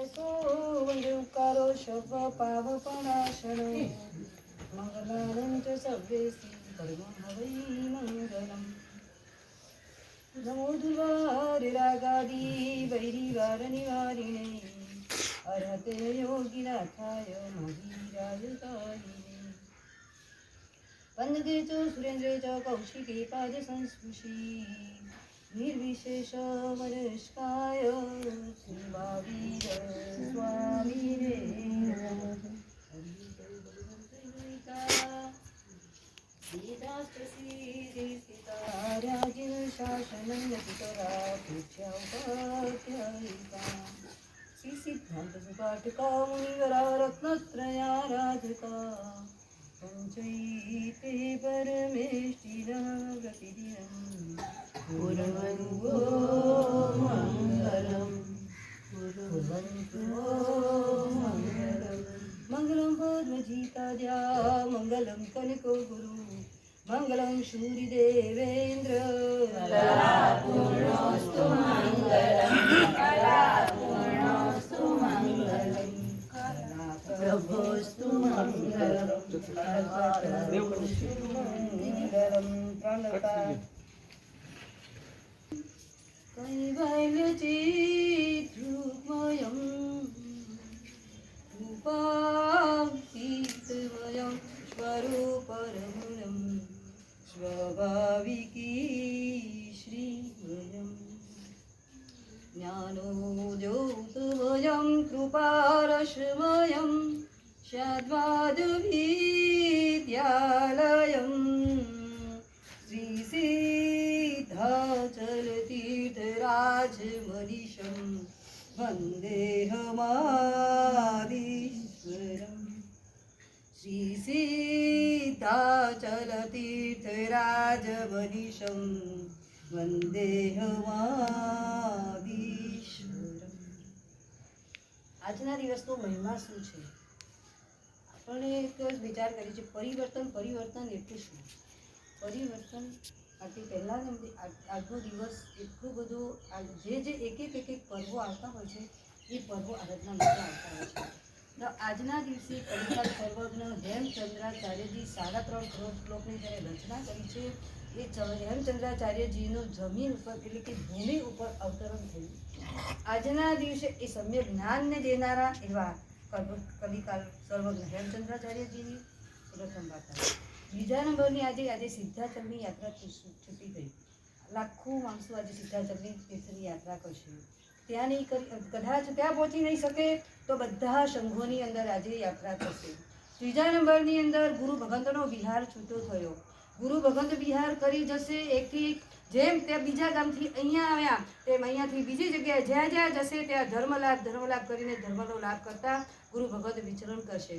वंदुकारो शव पावपणाशनो मंगलानं च सर्वेसि परमहवै मंगलम् नमो दुर्वारिरागादि वैरिवारनिवारिणे अर्हते योगिनाथाय मोहिराजकारिणे वन्दते च सुरेन्द्रे च कौशिके पादसंस्पृशि निर्विशेष मनस्काय श्रीमहावीर स्वामिने राजिन शासनं पितरा पूज्योपाध्यायिका श्री सिद्धांत सुपाठका मुनिवरा रत्नत्रयाराधका पंचैते परमेष्टिनः प्रतिदिनं कुर्वन्तो मङ्गलम् कुर्वन्तो मङ्गलम् मङ्गलं पद्मजीताद्या मङ्गलं कनको गुरु मङ्गलं शूरिदेवेन्द्र कलापूर्णोऽस्तु मङ्गलं कलापूर्णोऽस्तु मङ्गलं कलाप्रभोऽस्तु मङ्गलं कल्पतरुषु मङ्गलं प्रणतात् कैवल्यचिद्रूपमयं रूपातीतमयं स्वरूपरमणं स्वाभाविकी श्रीमयं ज्ञानोद्योतमयं कृपारसमयं शाद्वादविद्यालयं श्रीसिद्धाचलतीर्थराजमनीषं वन्देहमादीश्वरम् श्रीसिद्धाचलतीर्थराजमनीषं वन्देहमादीश्वरम् આજના દિવસનો મહિમા શું છે? આપણે એક વિચાર કરીએ છીએ પરિવર્તન એટલે શું? પરિવર્તન આથી પહેલાં આજનો દિવસ એટલું બધું જે એક પર્વો આવતા હોય છે એ પર્વો આરાધના માટે આવતા હોય છે. તો આજના દિવસે કલિકાલ સર્વજ્ઞ હેમચંદ્રાચાર્યજી 3.5 કરોડ શ્લોકની જ્યારે રચના કરી છે એ હેમચંદ્રાચાર્યજીનું જમીન ઉપર એટલે કે ભૂમિ ઉપર અવતરણ થયું. આજના દિવસે એ સમ્યક જ્ઞાનને દેનારા એવા કલિકાલ સર્વજ્ઞ હેમચંદ્રાચાર્યજીની પ્રથમ વાર્તા. બીજા નંબરની આજે સિદ્ધાચલની યાત્રા છૂટી ગઈ. લાખો માણસો આજે સિદ્ધાચલની તીર્થની યાત્રા કરશે. ત્યાં નહીં કરી કદાચ ત્યાં પહોંચી નહીં શકે તો બધા સંઘોની અંદર આજે યાત્રા થશે. ત્રીજા નંબરની અંદર ગુરુ ભગવંતનો વિહાર છૂટો થયો. ગુરુ ભગવંત વિહાર કરી જશે એકથી જેમ ત્યાં બીજા ગામથી અહીંયા આવ્યા તેમ અહીંયાથી બીજી જગ્યાએ જ્યાં જશે ત્યાં ધર્મલાભ કરીને ધર્મનો લાભ કરતા ગુરુ ભગવંત વિચરણ કરશે.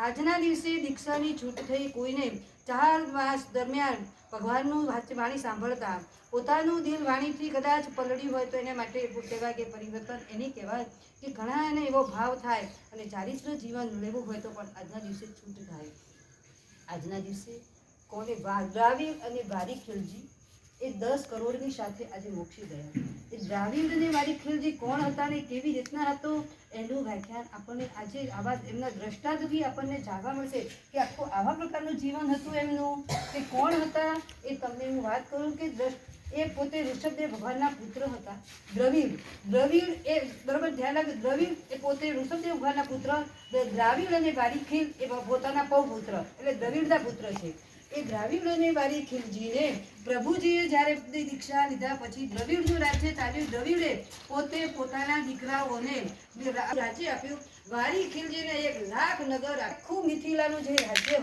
આજના દિવસે દીક્ષાની છૂટ થઈ કોઈને 4 માસ દરમિયાન ભગવાનનું વાણી સાંભળતા પોતાનું દિલ વાણીથી કદાચ પલળ્યું હોય તો એને માટે કહેવાય કે પરિવર્તન એને કહેવાય કે ઘણા એને એવો ભાવ થાય અને ચારિત્ર જીવન લેવું હોય તો પણ આજના દિવસે છૂટ થાય. આજના દિવસે કોને દ્રાવિડ અને વારીખેલજી એ 10 કરોડની સાથે આજે મોક્ષી ગયા. એ દ્રાવિડ અને વારીખેલજી કોણ હતા ને કેવી રીતના હતો એનું વ્યાખ્યાન આપણને આજે આવા એમના દ્રષ્ટાંતથી આપણને જાણવા મળશે કે આખું આવા પ્રકારનું જીવન હતું એમનું કે કોણ હતા. એ તમને હું વાત કરું કે એ પોતે ઋષભદેવ ભગવાનના પુત્ર હતા. દ્રવિડ એ બરાબર ધ્યાન રાખજો. દ્રવિડ એ પોતે ઋષભદેવ ભગવાનના પુત્ર. દ્રાવિડ અને વારીખેલ એ પોતાના પૌપુત્ર એટલે દ્રવિડના પુત્ર છે. એ દ્રાવિડ અને વારીખેલજીને પ્રભુજીએ જ્યારે દીક્ષા લીધા પછી દ્રવિડનું રાજ્ય ચાલ્યું. દ્રવિડે પોતે પોતાના દીકરાઓને રાજ્ય આપ્યું. વારીખેલજીને 1 લાખ નગર આખું મિથિલાનું જે રાજ્ય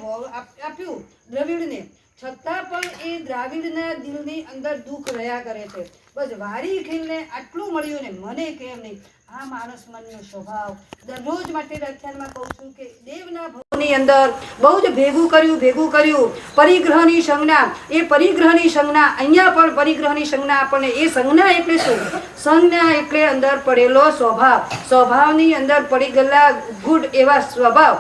આપ્યું દ્રવિડને, છતાં પણ એ દ્રાવિડના દિલની અંદર દુઃખ રહ્યા કરે છે. બસ વારીખેલને આટલું મળ્યું ને મને કેમ નહીં. આ માણસ મનનો સ્વભાવ દરરોજ માટે વ્યાખ્યાનમાં કહું છું કે દેવના ભવની અંદર બહુ જ ભેગું કર્યું પરિગ્રહની સંજ્ઞા. એ પરિગ્રહની સંજ્ઞા અહીંયા પણ પરિગ્રહની સંજ્ઞા આપણને એ સંજ્ઞા એટલે શું? સંજ્ઞા એટલે અંદર પડેલો સ્વભાવની અંદર પડી ગયેલા ગુડ એવા સ્વભાવ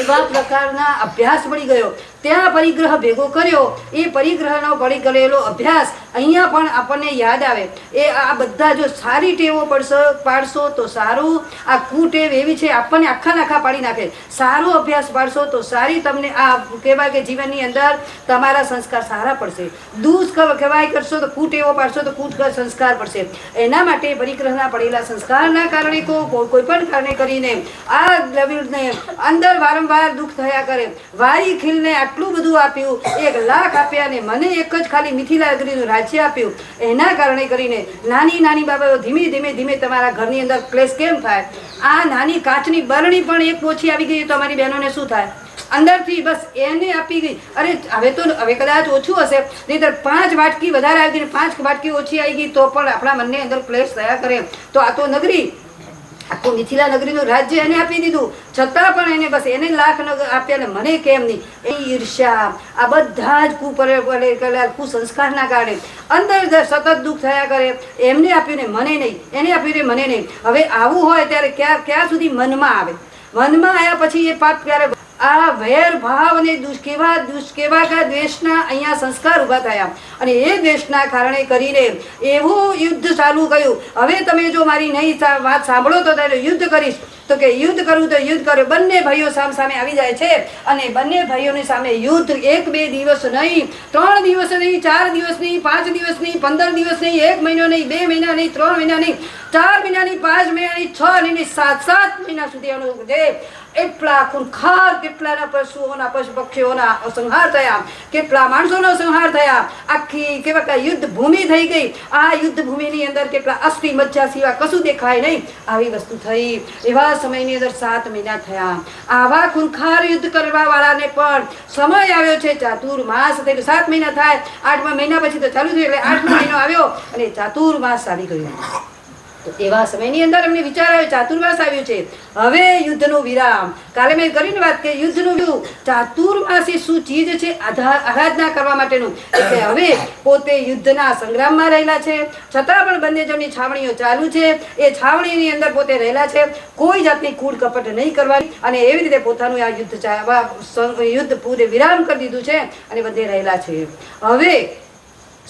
એવા પ્રકારના અભ્યાસ પડી ગયો. ત્યાં પરિગ્રહ ભેગો કર્યો. એ પરિગ્રહનો પડી કરેલો અભ્યાસ અહીંયા પણ આપણને યાદ આવે. એ આ બધા જો સારી ટેવો પાડશો તો સારું. આ કુટેવ એવી છે આપણને આખા પાડી નાખે. સારો અભ્યાસ પાડશો તો સારી તમને આ કહેવાય કે જીવનની અંદર તમારા સંસ્કાર સારા પડશે. કહેવાય કરશો તો કુટેવો પાડશો તો કૂટ સંસ્કાર પડશે. એના માટે પરિગ્રહના પડેલા સંસ્કારના કારણે કોઈ પણ કારણે કરીને આ દ્રવિડને અંદર વારંવાર દુઃખ થયા કરે. વાઈ ખીલને આટલું બધું આપ્યું, 1 લાખ આપ્યા અને મને એક જ ખાલી મિથિલા નગરીનું રાજ્ય આપ્યું. એના કારણે કરીને નાની બાબતો ધીમે તમારા ઘરની અંદર ક્લેશ કેમ થાય? આ નાની કાચની બરણી પણ એક ઓછી આવી ગઈ તો અમારી બહેનોને શું થાય? અંદરથી બસ એને આપી ગઈ. અરે હવે કદાચ ઓછું હશે, નહીંતર 5 વાટકી વધારે આવી ગઈ, 5 વાટકી ઓછી આવી ગઈ તો પણ આપણા મનની અંદર ક્લેશ થયા કરે. તો આ તો નગરી, આખું મિથિલા નગરીનું રાજ્ય એને આપી દીધું, છતાં પણ એને બસ એને લાખ આપ્યા ને મને કેમ નહીં? એ ઈર્ષ્યા, આ બધા જ કુસંસ્કારના કારણે અંદર સતત દુઃખ થયા કરે. એમને આપ્યું ને મને નહીં, એને આપ્યું ને મને નહીં. હવે આવું હોય ત્યારે ક્યાં સુધી મનમાં આવે? મનમાં આવ્યા પછી એ પાપ ક્યારે? આ વેર ભાવ અને દુષ્કેવા દ્વેષના અહીંયા સંસ્કાર ઊભા થયા અને એ દ્વેષના કારણે કરીને એવું યુદ્ધ ચાલુ કર્યું. હવે તમે જો મારી નહીં વાત સાંભળો તો ત્યારે યુદ્ધ કરીશ. તો કે યુદ્ધ કરવું તો યુદ્ધ કરે. બંને ભાઈઓ સામે આવી જાય છે અને બંને ભાઈઓની સામે યુદ્ધ 1-2 દિવસ નહીં, 3 દિવસ નહીં, 4 દિવસ નહીં, 5 દિવસ નહીં, 15 દિવસ નહીં, 1 મહિનો નહીં, 2 મહિના નહીં, 3 મહિના નહીં, 4 મહિના નહીં, 5 મહિના નહીં, 6 નહીં, 7 મહિના સુધી અનુભવ. એટલા ખૂંખાર, કેટલાના પશુઓના પશુ પક્ષીઓના સંહાર થયા, કેટલા માણસોનો સંહાર થયા. આખી કેવા યુદ્ધ ભૂમિ થઈ ગઈ. આ યુદ્ધ ભૂમિની અંદર કેટલા અસ્થિ મજ્જા સિવાય કશું દેખાય નહીં. આવી વસ્તુ થઈ. એવા સમયની અંદર 7 મહિના થયા. આવા ખૂંખાર યુદ્ધ કરવા વાળાને પણ સમય આવ્યો છે ચાતુર્માસ. 7 મહિના થાય, 8મા મહિના પછી તો ચાલુ થયું, એટલે 8મો મહિનો આવ્યો અને ચાતુર્માસ આવી ગયો. તો એવા સમયની અંદર અમને વિચાર આવ્યો, ચાતુર્માસ આવ્યું છે, હવે યુદ્ધનો વિરામ. કાલે મેં કરીને વાત કે યુદ્ધનું ચાતુર્માસ એ શું ચીજ છે? આરાધના કરવા માટેનું. એટલે હવે પોતે યુદ્ધના સંગ્રામમાં રહેલા છે, છતાં પણ બંને જણની છાવણીઓ ચાલુ છે. એ છાવણીની અંદર પોતે રહેલા છે. કોઈ જાતની કૂડ કપટ નહીં કરવાની અને એવી રીતે પોતાનું આ યુદ્ધ પૂરે વિરામ કરી દીધું છે અને બધે રહેલા છે. હવે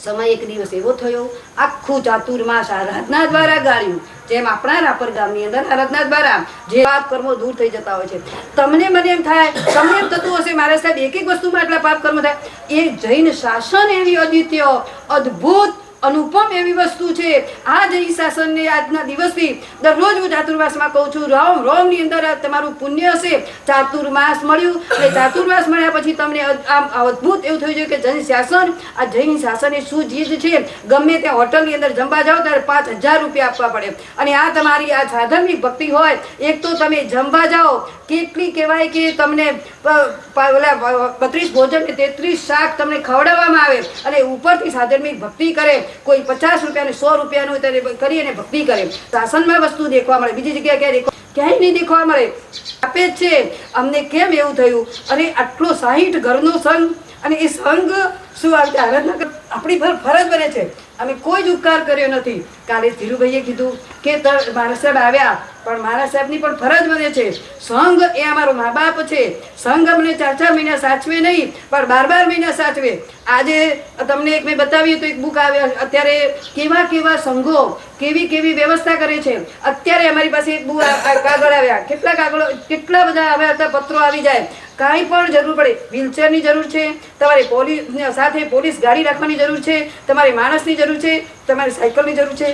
સમય એક દિવસ એવો થયો, આખું ચાતુર્માસ આરાધના દ્વારા ગાળ્યું. જેમ આપણા રાપર ગામની અંદર આરાધના દ્વારા જે પાપ કર્મો દૂર થઈ જતા હોય છે. તમને મને એમ થાય, તમને એમ થતું હશે મારા સાહેબ એક વસ્તુમાં આટલા પાપ કર્મો થાય. એ જૈન શાસન એવી અદ્વિતીય, અદ્ભુત, અનુપમ એવી વસ્તુ છે. આ જૈન શાસનને આજના દિવસથી દરરોજ હું ચાતુર્માસમાં કહું છું, રોમની અંદર તમારું પુણ્ય હશે. ચાતુર્માસ મળ્યું અને ચાતુર્માસ મળ્યા પછી તમને આમ અદ્ભુત એવું થયું છે કે જૈન શાસન, આ જૈન શાસન એ શું ચીજ છે? ગમે ત્યાં હોટલની અંદર જમવા જાઓ ત્યારે 5000 રૂપિયા આપવા પડે. અને આ તમારી આ સાધર્મિક ભક્તિ હોય, એક તો તમે જમવા જાઓ, કેટલી કહેવાય કે તમને 32 ભોજન કે 33 શાક તમને ખવડાવવામાં આવે અને ઉપરથી સાધર્મિક ભક્તિ કરે. કોઈ 50 રૂપિયા ને 100 રૂપિયાનું કરી અને ભક્તિ કરે. શાસનમાં વસ્તુ દેખવા મળે, બીજી જગ્યાએ ક્યાંય નહીં દેખવા મળે. આપે જ છે. અમને કેમ એવું થયું? અને આટલો 60 ઘરનો સંઘ, અને એ સંઘ શું આરાધના આપણી ફરજ બને છે. અમે કોઈ જ ઉપકાર કર્યો નથી. કાલે ધીરુભાઈએ કીધું કે મારા સાહેબ આવ્યા, પણ મારા સાહેબની પણ ફરજ બને છે. સંઘ એ અમારો મા બાપ છે. સંઘ અમને 4-4 મહિના સાચવે નહીં, પણ 12 મહિના સાચવે. આજે તમને એક મેં બતાવ્યું તો એક બુક આવે, અત્યારે કેવા સંઘો કેવી વ્યવસ્થા કરે છે. અત્યારે અમારી પાસે એક બુક કાગળ આવ્યા, કેટલા બધા હવે અત્યારે પત્રો આવી જાય. કાંઈ પણ જરૂર પડે, વ્હીલચેરની જરૂર છે, તમારે સાથે પોલીસ ગાડી રાખવાની જરૂર છે, તમારે માણસની જરૂર છે, તમારે સાયકલની જરૂર છે.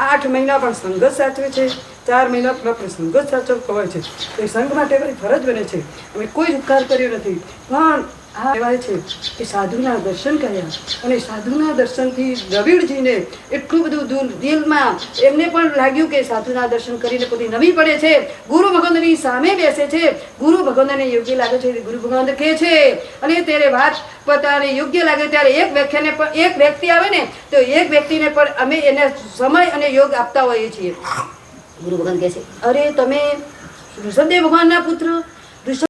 8 મહિના પણ સંઘ સાચવે છે, 4 મહિના પણ સંઘ સાચવ કહેવાય છે. તો એ સંઘ માટે અમારી ફરજ બને છે. અમે કોઈ જ ઉપકાર કર્યો નથી, પણ આ કહેવાય છે કે સાધુના દર્શન કર્યા અને સાધુના દર્શનથી દ્રવિડજીને એટલું બધું દિલમાં એમને પણ લાગ્યું કે સાધુના દર્શન કરીને પોતે નવી પડે છે. ગુરુ ભગવંતની સામે બેસે છે. ગુરુ ભગવંતને યોગ્ય લાગે છે, ગુરુ ભગવંત કહે છે અને ત્યારે વાત પોતાને યોગ્ય લાગે ત્યારે એક વ્યક્તિ આવે ને તો એક વ્યક્તિને પણ અમે એને સમય અને યોગ આપતા હોઈએ છીએ. ગુરુ ભગવાન કહે છે, અરે તમે ઋષભદેવ ભગવાનના પુત્ર,